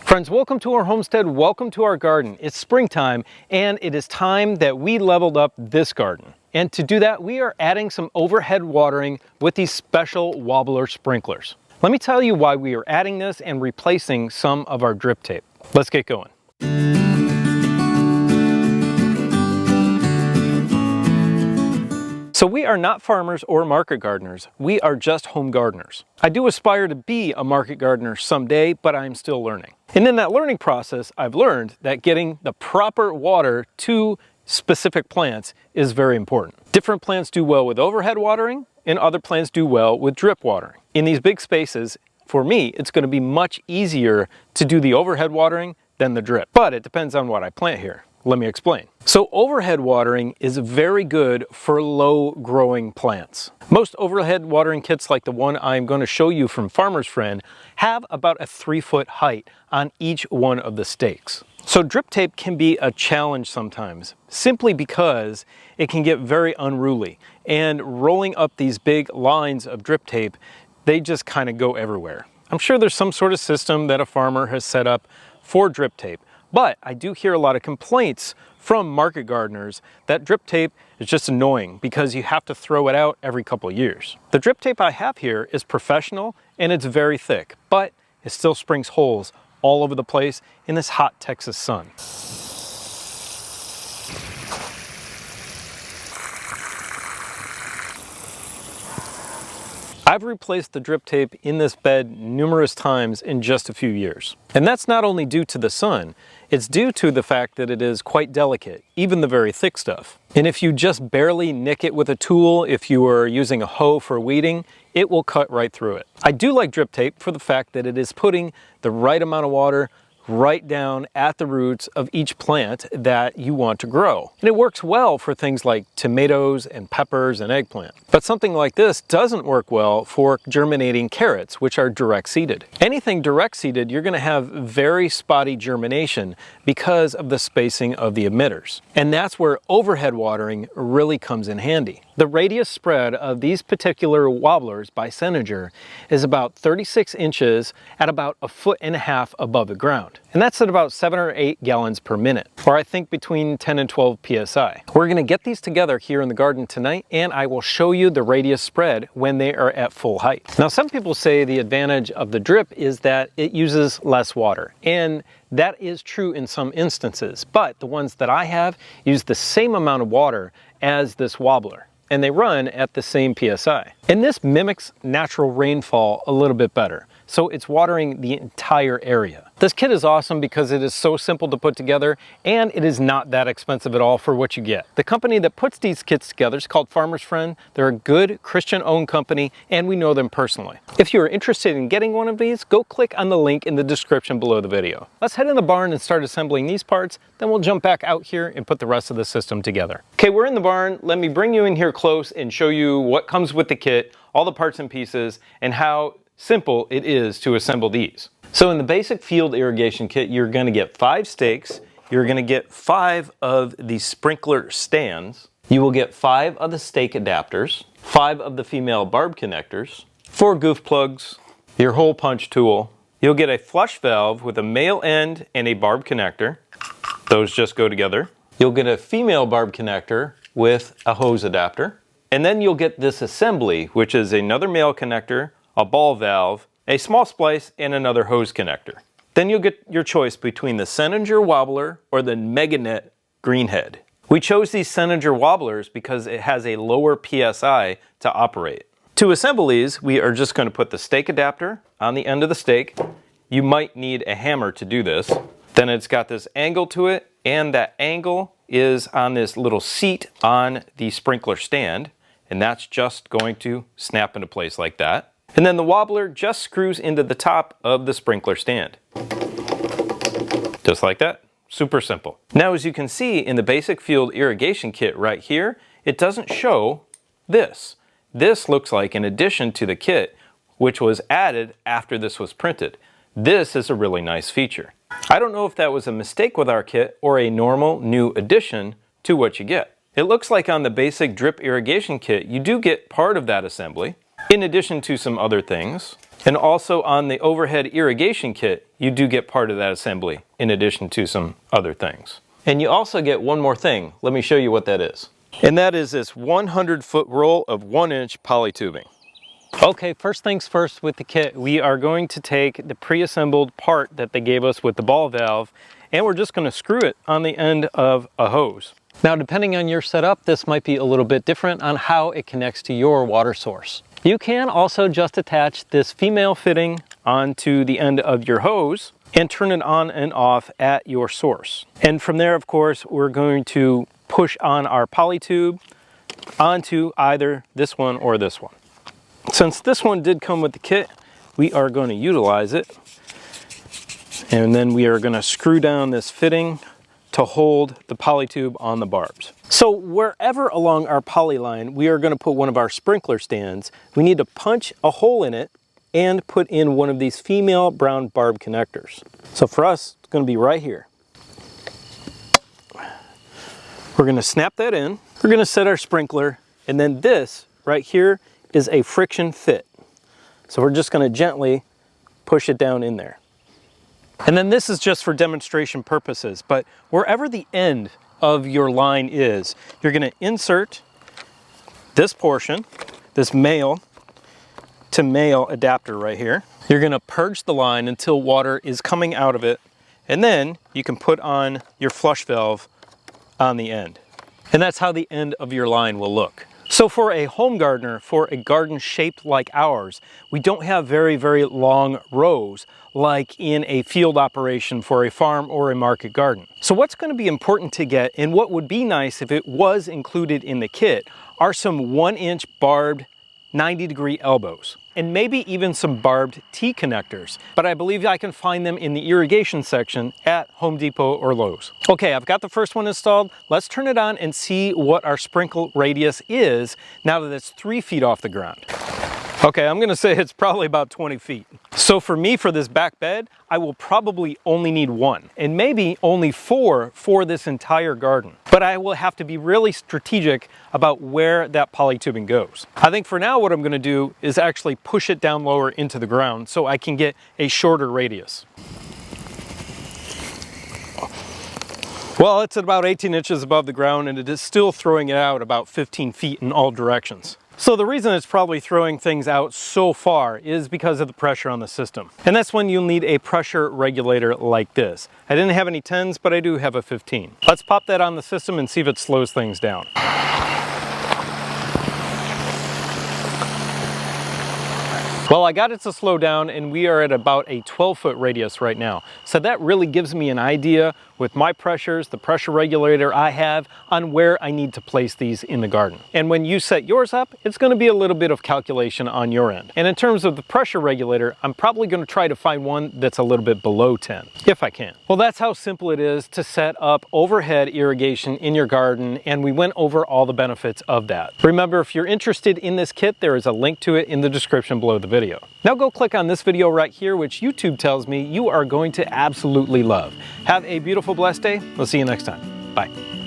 Friends, welcome to our homestead, welcome to our garden. It's springtime and it is time that we leveled up this garden. And to do that, we are adding some overhead watering with these special wobbler sprinklers. Let me tell you why we are adding this and replacing some of our drip tape. Let's get going. So we are not farmers or market gardeners, we are just home gardeners. I do aspire to be a market gardener someday, but I'm still learning. And in that learning process, I've learned that getting the proper water to specific plants is very important. Different plants do well with overhead watering, and other plants do well with drip watering. In these big spaces, for me, it's going to be much easier to do the overhead watering than the drip. But it depends on what I plant here. Let me explain. So overhead watering is very good for low growing plants. Most overhead watering kits like the one I'm going to show you from Farmer's Friend have about a 3-foot height on each one of the stakes. So drip tape can be a challenge sometimes, simply because it can get very unruly. And rolling up these big lines of drip tape, they just kind of go everywhere. I'm sure there's some sort of system that a farmer has set up for drip tape. But I do hear a lot of complaints from market gardeners that drip tape is just annoying because you have to throw it out every couple of years. The drip tape I have here is professional and it's very thick, but it still springs holes all over the place in this hot Texas sun. I've replaced the drip tape in this bed numerous times in just a few years. And that's not only due to the sun, it's due to the fact that it is quite delicate, even the very thick stuff. And if you just barely nick it with a tool, if you are using a hoe for weeding, it will cut right through it. I do like drip tape for the fact that it is putting the right amount of water right down at the roots of each plant that you want to grow. And it works well for things like tomatoes and peppers and eggplant. But something like this doesn't work well for germinating carrots, which are direct seeded. Anything direct seeded, you're going to have very spotty germination because of the spacing of the emitters. And that's where overhead watering really comes in handy. The radius spread of these particular wobblers by Senager is about 36 inches at about 1.5 feet above the ground. And that's at about 7 or 8 gallons per minute, or I think between 10 and 12 psi. We're going to get these together here in the garden tonight, and I will show you the radius spread when they are at full height. Now, some people say the advantage of the drip is that it uses less water, and that is true in some instances, but the ones that I have use the same amount of water as this wobbler, and they run at the same psi. And this mimics natural rainfall a little bit better, so it's watering the entire area. This kit is awesome because it is so simple to put together and it is not that expensive at all for what you get. The company that puts these kits together is called Farmer's Friend. They're a good Christian-owned company and we know them personally. If you are interested in getting one of these, go click on the link in the description below the video. Let's head in the barn and start assembling these parts, then we'll jump back out here and put the rest of the system together. Okay, we're in the barn. Let me bring you in here close and show you what comes with the kit, all the parts and pieces, and how simple it is to assemble these. So in the basic field irrigation kit, you're going to get 5 stakes, you're going to get 5 of the sprinkler stands, you will get 5 of the stake adapters, 5 of the female barb connectors, 4 goof plugs, your hole punch tool, you'll get a flush valve with a male end and a barb connector, those just go together, you'll get a female barb connector with a hose adapter, and then you'll get this assembly, which is another male connector, a ball valve, a small splice, and another hose connector. Then you'll get your choice between the Senager wobbler or the Meganet greenhead. We chose these Senager wobblers because it has a lower PSI to operate. To assemble these, we are just going to put the stake adapter on the end of the stake. You might need a hammer to do this. Then it's got this angle to it, and that angle is on this little seat on the sprinkler stand, and that's just going to snap into place like that. And then the wobbler just screws into the top of the sprinkler stand. Just like that. Super simple. Now, as you can see in the basic field irrigation kit right here, it doesn't show this. This looks like an addition to the kit, which was added after this was printed. This is a really nice feature. I don't know if that was a mistake with our kit or a normal new addition to what you get. It looks like on the basic drip irrigation kit, you do get part of that assembly, in addition to some other things. And also on the overhead irrigation kit, you do get part of that assembly in addition to some other things. And you also get one more thing. Let me show you what that is. And that is this 100-foot roll of 1-inch poly tubing. Okay, first things first with the kit, we are going to take the pre-assembled part that they gave us with the ball valve, and we're just going to screw it on the end of a hose. Now, depending on your setup, this might be a little bit different on how it connects to your water source. You can also just attach this female fitting onto the end of your hose and turn it on and off at your source. And from there, of course, we're going to push on our poly tube onto either this one or this one. Since this one did come with the kit, we are going to utilize it. And then we are going to screw down this fitting to hold the poly tube on the barbs. So wherever along our poly line we are going to put one of our sprinkler stands, we need to punch a hole in it and put in one of these female brown barb connectors. So for us, it's going to be right here. We're going to snap that in. We're going to set our sprinkler, and then this right here is a friction fit. So we're just going to gently push it down in there. And then this is just for demonstration purposes, but wherever the end of your line is, you're going to insert this portion, this male to male adapter right here. You're going to purge the line until water is coming out of it, and then you can put on your flush valve on the end. And that's how the end of your line will look. So for a home gardener, for a garden shaped like ours, we don't have very, very long rows like in a field operation for a farm or a market garden. So what's going to be important to get, and what would be nice if it was included in the kit, are some 1-inch barbed 90-degree elbows, and maybe even some barbed T-connectors, but I believe I can find them in the irrigation section at Home Depot or Lowe's. Okay, I've got the first one installed. Let's turn it on and see what our sprinkle radius is now that it's 3 feet off the ground. Okay, I'm gonna say it's probably about 20 feet. So for me, for this back bed, I will probably only need 1, and maybe only 4 for this entire garden. But I will have to be really strategic about where that poly tubing goes. I think for now what I'm gonna do is actually push it down lower into the ground so I can get a shorter radius. Well, it's at about 18 inches above the ground, and it is still throwing it out about 15 feet in all directions. So the reason it's probably throwing things out so far is because of the pressure on the system. And that's when you'll need a pressure regulator like this. I didn't have any 10s, but I do have a 15. Let's pop that on the system and see if it slows things down. Well, I got it to slow down, and we are at about a 12-foot radius right now. So that really gives me an idea with my pressures, the pressure regulator I have, on where I need to place these in the garden. And when you set yours up, it's going to be a little bit of calculation on your end. And in terms of the pressure regulator, I'm probably going to try to find one that's a little bit below 10, if I can. Well, that's how simple it is to set up overhead irrigation in your garden, and we went over all the benefits of that. Remember, if you're interested in this kit, there is a link to it in the description below the video. Now go click on this video right here, which YouTube tells me you are going to absolutely love. Have a beautiful, blessed day. We'll see you next time. Bye.